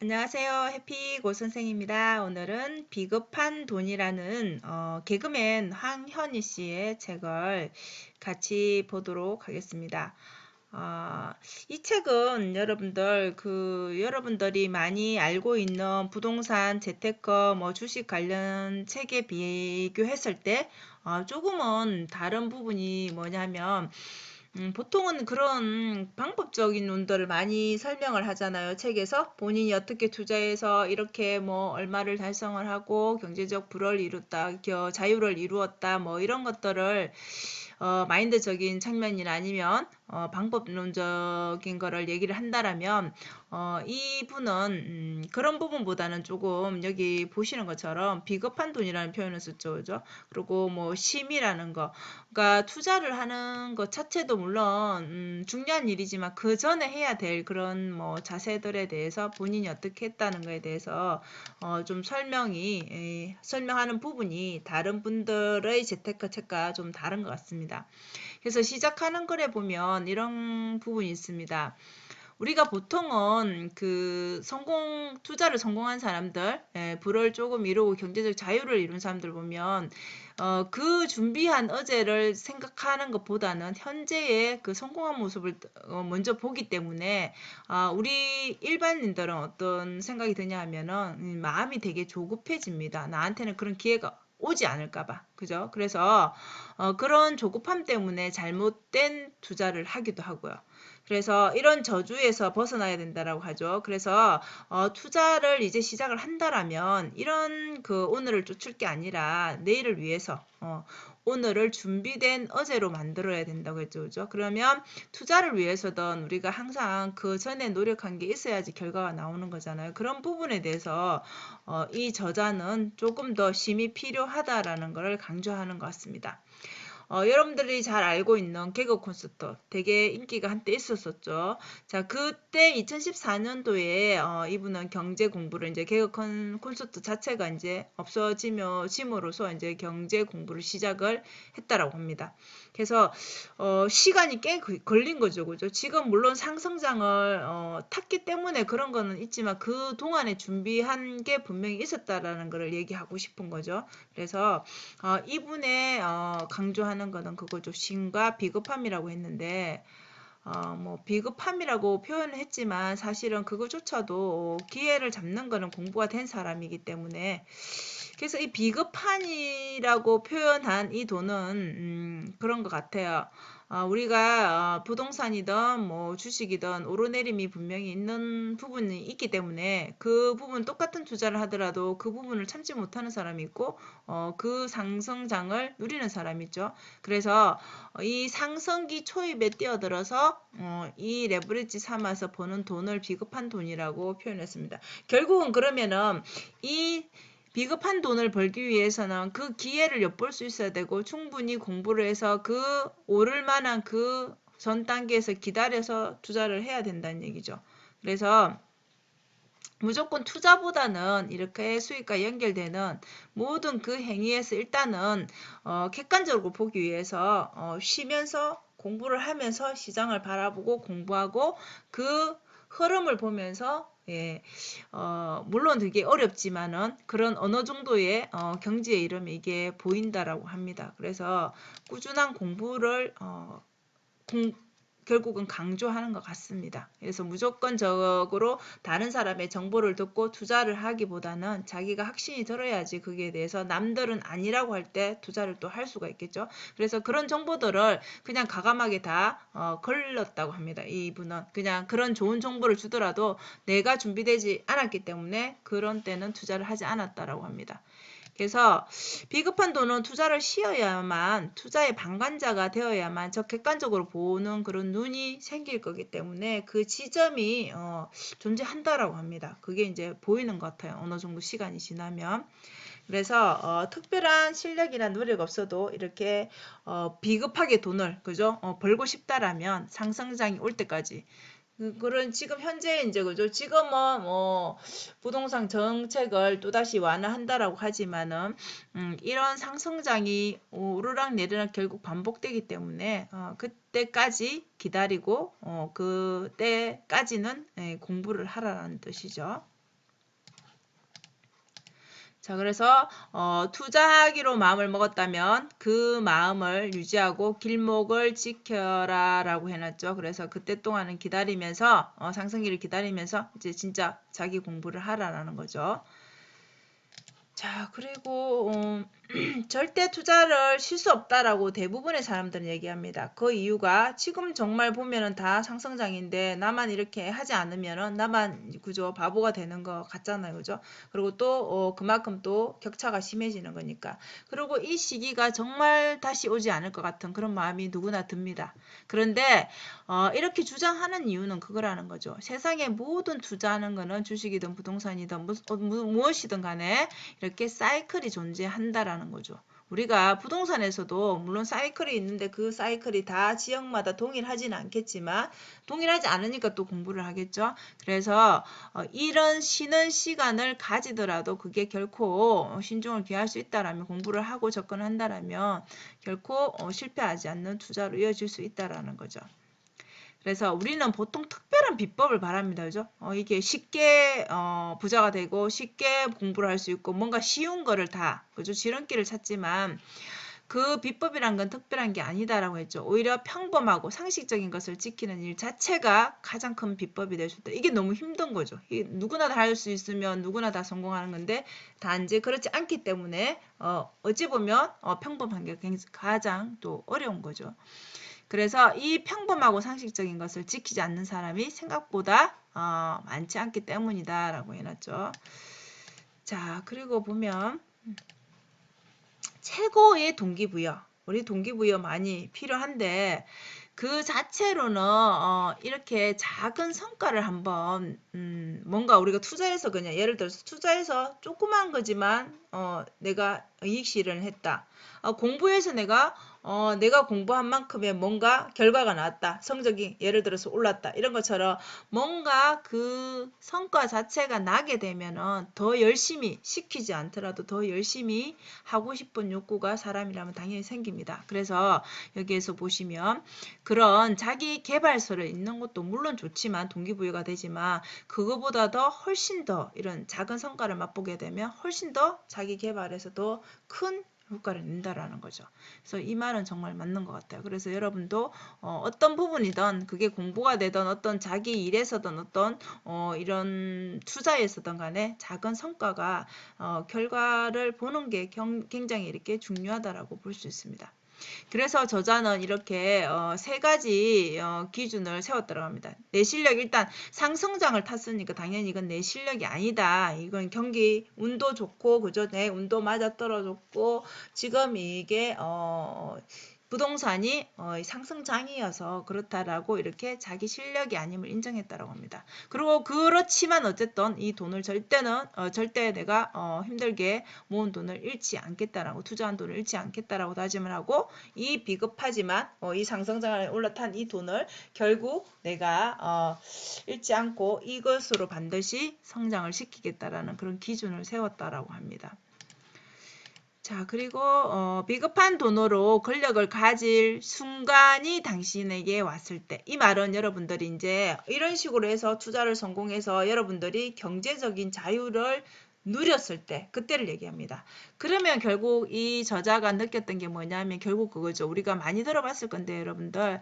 안녕하세요. 해피고 선생입니다. 오늘은 비겁한 돈이라는 개그맨 황현희 씨의 책을 같이 보도록 하겠습니다. 이 책은 여러분들이 많이 알고 있는 부동산, 재테크, 주식 관련 책에 비교했을 때 조금은 다른 부분이 뭐냐면 보통은 그런 방법적인 논들을 많이 설명을 하잖아요. 책에서 본인이 어떻게 투자해서 이렇게 얼마를 달성을 하고 경제적 불을 이뤘다, 자유를 이루었다, 이런 것들을 마인드적인 측면이나 아니면 방법론적인 거를 얘기를 한다라면 이분은 그런 부분보다는 조금 여기 보시는 것처럼 비겁한 돈이라는 표현을 썼죠. 그죠? 그리고 심이라는 거. 그러니까 투자를 하는 것 자체도 물론 중요한 일이지만 그 전에 해야 될 그런 자세들에 대해서 본인이 어떻게 했다는 거에 대해서 좀 설명하는 부분이 다른 분들의 재테크 책과 좀 다른 것 같습니다. 그래서 시작하는 글에 보면 이런 부분이 있습니다. 우리가 보통은 투자를 성공한 사람들, 부를 조금 이루고 경제적 자유를 이룬 사람들 보면, 그 준비한 어제를 생각하는 것보다는 현재의 그 성공한 모습을 먼저 보기 때문에, 우리 일반인들은 어떤 생각이 드냐 하면은, 마음이 되게 조급해집니다. 나한테는 그런 기회가 오지 않을까봐. 그죠? 그래서, 그런 조급함 때문에 잘못된 투자를 하기도 하고요. 그래서 이런 저주에서 벗어나야 된다라고 하죠. 그래서 투자를 이제 시작을 한다라면 이런 오늘을 쫓을 게 아니라 내일을 위해서 오늘을 준비된 어제로 만들어야 된다고 했죠. 그죠? 그러면 투자를 위해서든 우리가 항상 그 전에 노력한 게 있어야지 결과가 나오는 거잖아요. 그런 부분에 대해서 이 저자는 조금 더 심이 필요하다라는 것을 강조하는 것 같습니다. 여러분들이 잘 알고 있는 개그 콘서트 되게 인기가 한때 있었었죠. 자, 그때 2014년도에 이분은 경제 공부를 이제 콘서트 자체가 이제 없어짐으로써 이제 경제 공부를 시작을 했다라고 합니다. 그래서 시간이 꽤 걸린 거죠, 그죠? 지금 물론 상승장을 탔기 때문에 그런 거는 있지만 그 동안에 준비한 게 분명히 있었다라는 거를 얘기하고 싶은 거죠. 그래서 이분의 강조하는 거는 그거죠. 신과 비겁함이라고 했는데 비겁함이라고 표현을 했지만 사실은 그거조차도 기회를 잡는 거는 공부가 된 사람이기 때문에 그래서 이 비겁한이라고 표현한 이 돈은 그런 것 같아요. 우리가 부동산이든 주식이든 오르내림이 분명히 있는 부분이 있기 때문에 그 부분 똑같은 투자를 하더라도 그 부분을 참지 못하는 사람이 있고 그 상승장을 누리는 사람이 있죠. 그래서 이 상승기 초입에 뛰어들어서 이 레버리지 삼아서 버는 돈을 비겁한 돈이라고 표현했습니다. 결국은 그러면은 이 비겁한 돈을 벌기 위해서는 그 기회를 엿볼 수 있어야 되고 충분히 공부를 해서 그 오를 만한 그 전 단계에서 기다려서 투자를 해야 된다는 얘기죠. 그래서 무조건 투자보다는 이렇게 수익과 연결되는 모든 그 행위에서 일단은 객관적으로 보기 위해서 쉬면서 공부를 하면서 시장을 바라보고 공부하고 그 흐름을 보면서 물론 되게 어렵지만은 그런 어느 정도의 경지에 이르면 이게 보인다라고 합니다. 그래서 꾸준한 공부를 결국은 강조하는 것 같습니다. 그래서 무조건적으로 다른 사람의 정보를 듣고 투자를 하기보다는 자기가 확신이 들어야지 거기에 대해서 남들은 아니라고 할 때 투자를 또 할 수가 있겠죠. 그래서 그런 정보들을 그냥 과감하게 다 걸렀다고 합니다. 이분은 그냥 그런 좋은 정보를 주더라도 내가 준비되지 않았기 때문에 그런 때는 투자를 하지 않았다라고 합니다. 그래서 비급한 돈은 투자를 쉬어야만 투자의 방관자가 되어야만 저 객관적으로 보는 그런 눈이 생길 거기 때문에 그 지점이 존재한다라고 합니다. 그게 이제 보이는 것 같아요. 어느 정도 시간이 지나면. 그래서 특별한 실력이나 노력 없어도 이렇게 비겁하게 돈을 그죠? 벌고 싶다라면 상승장이 올 때까지 그런 지금 현재 이제 그죠? 지금은 부동산 정책을 또다시 완화한다라고 하지만은 이런 상승장이 오르락 내리락 결국 반복되기 때문에 그때까지 기다리고 그때까지는 공부를 하라는 뜻이죠. 자, 그래서 투자하기로 마음을 먹었다면 그 마음을 유지하고 길목을 지켜라 라고 해놨죠. 그래서 그때 동안은 기다리면서 상승기를 기다리면서 이제 진짜 자기 공부를 하라라는 거죠. 자, 그리고 절대 투자를 쉴 수 없다라고 대부분의 사람들은 얘기합니다. 그 이유가 지금 정말 보면은 다 상승장인데 나만 이렇게 하지 않으면은 나만 그죠 바보가 되는 거 같잖아요, 그죠? 그리고 또 그만큼 또 격차가 심해지는 거니까. 그리고 이 시기가 정말 다시 오지 않을 것 같은 그런 마음이 누구나 듭니다. 그런데 이렇게 주장하는 이유는 그거라는 거죠. 세상의 모든 투자하는 거는 주식이든 부동산이든 무엇이든 간에 이렇게 사이클이 존재한다라는 거죠. 우리가 부동산에서도 물론 사이클이 있는데 그 사이클이 다 지역마다 동일하지는 않겠지만 동일하지 않으니까 또 공부를 하겠죠. 그래서 이런 쉬는 시간을 가지더라도 그게 결코 신중을 기할 수 있다라면 공부를 하고 접근한다라면 결코 실패하지 않는 투자로 이어질 수 있다라는 거죠. 그래서 우리는 보통 특별한 비법을 바랍니다. 그죠? 이게 쉽게 부자가 되고 쉽게 공부를 할 수 있고 뭔가 쉬운 거를 다 그죠? 지름길을 찾지만 그 비법이란 건 특별한 게 아니다라고 했죠. 오히려 평범하고 상식적인 것을 지키는 일 자체가 가장 큰 비법이 될 수 있다. 이게 너무 힘든 거죠. 누구나 다 할 수 있으면 누구나 다 성공하는 건데 단지 그렇지 않기 때문에 어찌 보면 평범한 게 가장 또 어려운 거죠. 그래서 이 평범하고 상식적인 것을 지키지 않는 사람이 생각보다 많지 않기 때문이다 라고 해놨죠. 자, 그리고 보면 최고의 동기부여. 우리 동기부여 많이 필요한데 그 자체로는 이렇게 작은 성과를 한번 뭔가 우리가 투자해서 그냥 예를 들어서 투자해서 조그만 거지만 내가 이익 실현을 했다. 공부해서 내가 공부한 만큼의 뭔가 결과가 나왔다. 성적이 예를 들어서 올랐다. 이런 것처럼 뭔가 그 성과 자체가 나게 되면은 더 열심히 시키지 않더라도 더 열심히 하고 싶은 욕구가 사람이라면 당연히 생깁니다. 그래서 여기에서 보시면 그런 자기 개발서를 읽는 것도 물론 좋지만 동기부여가 되지만 그거보다 더 훨씬 더 이런 작은 성과를 맛보게 되면 훨씬 더 자기 개발에서 더 큰 효과를 낸다라는 거죠. 그래서 이 말은 정말 맞는 것 같아요. 그래서 여러분도 어떤 부분이든 그게 공부가 되든 어떤 자기 일에서든 어떤 이런 투자에서든 간에 작은 성과가 결과를 보는 게 굉장히 이렇게 중요하다라고 볼 수 있습니다. 그래서 저자는 이렇게 세 가지 기준을 세웠다고 합니다. 내 실력 일단 상승장을 탔으니까 당연히 이건 내 실력이 아니다. 이건 경기 운도 좋고 그죠? 내 운도 맞아 떨어졌고 지금 이게 부동산이 상승장이어서 그렇다라고 이렇게 자기 실력이 아님을 인정했다라고 합니다. 그리고 그렇지만 어쨌든 이 돈을 절대 내가 힘들게 모은 돈을 잃지 않겠다라고 투자한 돈을 잃지 않겠다라고 다짐을 하고 이 비겁하지만 이 상승장에 올라탄 이 돈을 결국 내가 잃지 않고 이것으로 반드시 성장을 시키겠다라는 그런 기준을 세웠다라고 합니다. 자, 그리고 비겁한 돈으로 권력을 가질 순간이 당신에게 왔을 때, 이 말은 여러분들이 이제 이런 식으로 해서 투자를 성공해서 여러분들이 경제적인 자유를 누렸을 때 그때를 얘기합니다. 그러면 결국 이 저자가 느꼈던 게 뭐냐면 결국 그거죠. 우리가 많이 들어봤을 건데 여러분들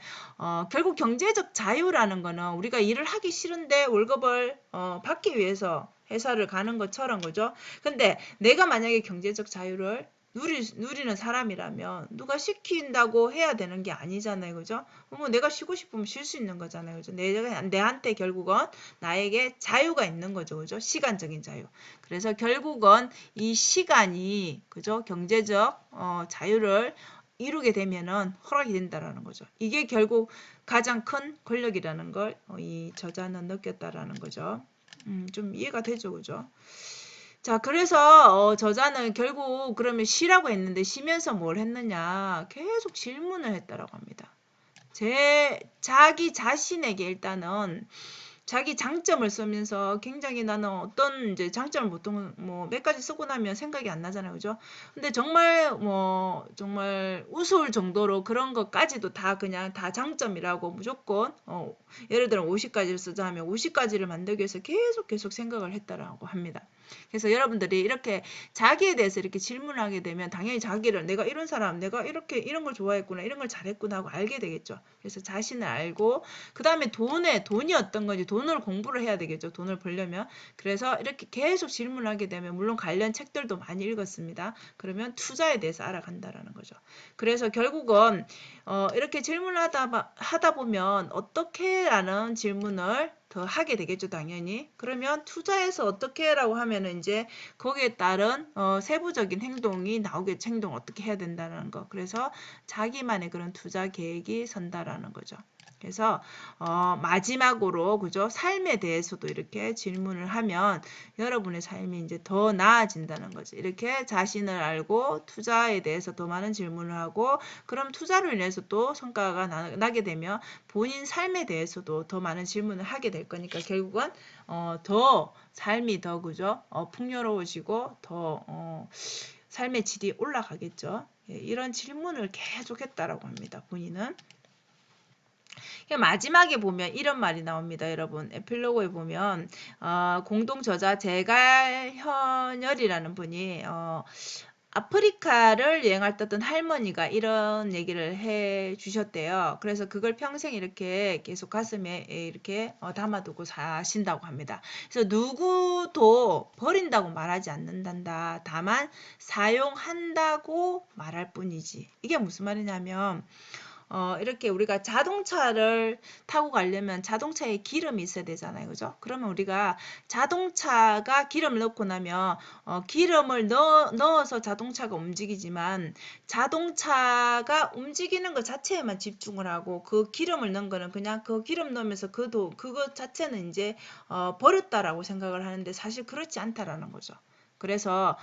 결국 경제적 자유라는 거는 우리가 일을 하기 싫은데 월급을 받기 위해서 회사를 가는 것처럼 그죠. 근데 내가 만약에 경제적 자유를 누리는 사람이라면 누가 시킨다고 해야 되는 게 아니잖아요. 그죠? 뭐 내가 쉬고 싶으면 쉴 수 있는 거잖아요. 그죠? 내한테 결국은 나에게 자유가 있는 거죠. 그죠? 시간적인 자유. 그래서 결국은 이 시간이 그죠? 경제적 자유를 이루게 되면은 허락이 된다라는 거죠. 이게 결국 가장 큰 권력이라는 걸 이 저자는 느꼈다라는 거죠. 좀 이해가 되죠. 그죠? 자, 그래서 저자는 결국 그러면 쉬라고 했는데 쉬면서 뭘 했느냐 계속 질문을 했다라고 합니다. 자기 자신에게 일단은 자기 장점을 쓰면서 굉장히 나는 어떤 이제 장점을 보통 뭐 몇 가지 쓰고 나면 생각이 안 나잖아요. 그죠? 근데 정말 뭐 정말 우스울 정도로 그런 것까지도 다 그냥 다 장점이라고 무조건 예를 들어 50가지를 쓰자 하면 50가지를 만들기 위해서 계속 생각을 했다라고 합니다. 그래서 여러분들이 이렇게 자기에 대해서 이렇게 질문을 하게 되면 당연히 자기를 내가 이런 사람, 내가 이렇게 이런 걸 좋아했구나, 이런 걸 잘했구나 하고 알게 되겠죠. 그래서 자신을 알고 그 다음에 돈이 어떤 건지 돈을 공부를 해야 되겠죠. 돈을 벌려면. 그래서 이렇게 계속 질문을 하게 되면 물론 관련 책들도 많이 읽었습니다. 그러면 투자에 대해서 알아간다라는 거죠. 그래서 결국은 이렇게 질문을 하다 보면 어떻게라는 질문을 더 하게 되겠죠, 당연히. 그러면 투자에서 어떻게라고 하면은 이제 거기에 따른 세부적인 행동이 나오겠죠. 행동 어떻게 해야 된다는 거. 그래서 자기만의 그런 투자 계획이 선다라는 거죠. 그래서 마지막으로 그죠? 삶에 대해서도 이렇게 질문을 하면 여러분의 삶이 이제 더 나아진다는 거죠. 이렇게 자신을 알고 투자에 대해서 더 많은 질문을 하고 그럼 투자로 인해서 또 성과가 나게 되면 본인 삶에 대해서도 더 많은 질문을 하게 될 거니까 결국은 더 삶이 더 그죠? 풍요로워지고 더 삶의 질이 올라가겠죠. 예, 이런 질문을 계속 했다라고 합니다. 본인은. 마지막에 보면 이런 말이 나옵니다. 여러분 에필로그에 보면 공동 저자 제갈현열이라는 분이 아프리카를 여행할 때 어떤 할머니가 이런 얘기를 해 주셨대요. 그래서 그걸 평생 이렇게 계속 가슴에 이렇게 담아두고 사신다고 합니다. 그래서 누구도 버린다고 말하지 않는단다. 다만 사용한다고 말할 뿐이지. 이게 무슨 말이냐면 이렇게 우리가 자동차를 타고 가려면 자동차에 기름이 있어야 되잖아요. 그죠? 그러면 우리가 자동차가 기름을 넣고 나면 기름을 넣어서 자동차가 움직이지만 자동차가 움직이는 것 자체에만 집중을 하고 그 기름을 넣은 거는 그냥 그 기름 넣으면서 그것 자체는 이제 버렸다라고 생각을 하는데 사실 그렇지 않다라는 거죠. 그래서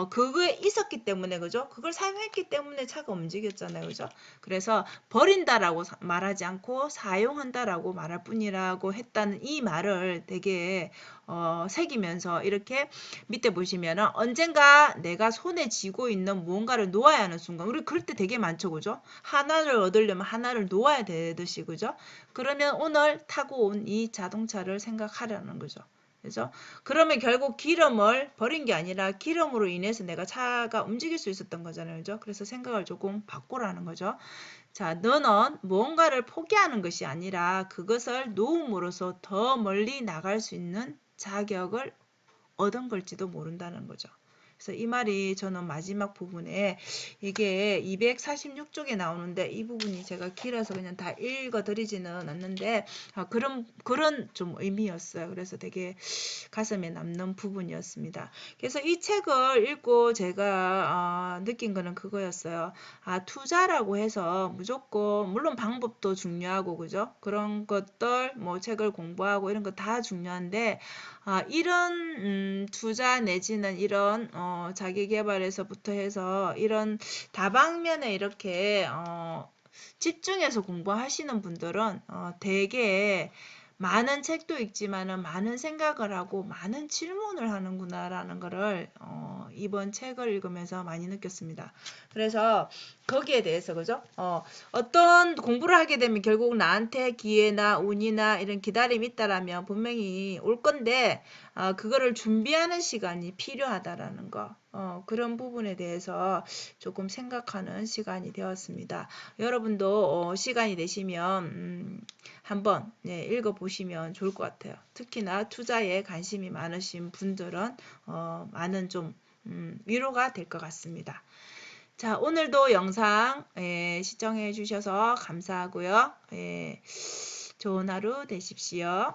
그게 있었기 때문에 그죠? 그걸 사용했기 때문에 차가 움직였잖아요. 그죠? 그래서 버린다라고 말하지 않고 사용한다라고 말할 뿐이라고 했다는 이 말을 되게 새기면서 이렇게 밑에 보시면은 언젠가 내가 손에 쥐고 있는 무언가를 놓아야 하는 순간 우리 그럴 때 되게 많죠. 그죠? 하나를 얻으려면 하나를 놓아야 되듯이 그죠? 그러면 오늘 타고 온 이 자동차를 생각하라는 거죠. 그죠? 그러면 결국 기름을 버린 게 아니라 기름으로 인해서 내가 차가 움직일 수 있었던 거잖아요. 그죠? 그래서 생각을 조금 바꾸라는 거죠. 자, 너는 무언가를 포기하는 것이 아니라 그것을 놓음으로써 더 멀리 나갈 수 있는 자격을 얻은 걸지도 모른다는 거죠. 그래서 이 말이 저는 마지막 부분에 이게 246쪽에 나오는데 이 부분이 제가 길어서 그냥 다 읽어드리지는 않는데 그런 좀 의미였어요. 그래서 되게 가슴에 남는 부분이었습니다. 그래서 이 책을 읽고 제가 느낀 거는 그거였어요. 투자라고 해서 무조건 물론 방법도 중요하고 그죠? 그런 것들 뭐 책을 공부하고 이런 거 다 중요한데 이런 투자 내지는 이런 자기 개발에서부터 해서 이런 다방면에 이렇게 집중해서 공부하시는 분들은 되게 많은 책도 읽지만은 많은 생각을 하고 많은 질문을 하는구나라는 거를 이번 책을 읽으면서 많이 느꼈습니다. 그래서 거기에 대해서 그죠? 어떤 공부를 하게 되면 결국 나한테 기회나 운이나 이런 기다림이 있다라면 분명히 올 건데 그거를 준비하는 시간이 필요하다라는 거. 그런 부분에 대해서 조금 생각하는 시간이 되었습니다. 여러분도 시간이 되시면 한번 읽어보시면 좋을 것 같아요. 특히나 투자에 관심이 많으신 분들은 많은 좀 위로가 될 것 같습니다. 자, 오늘도 영상 시청해 주셔서 감사하고요. 좋은 하루 되십시오.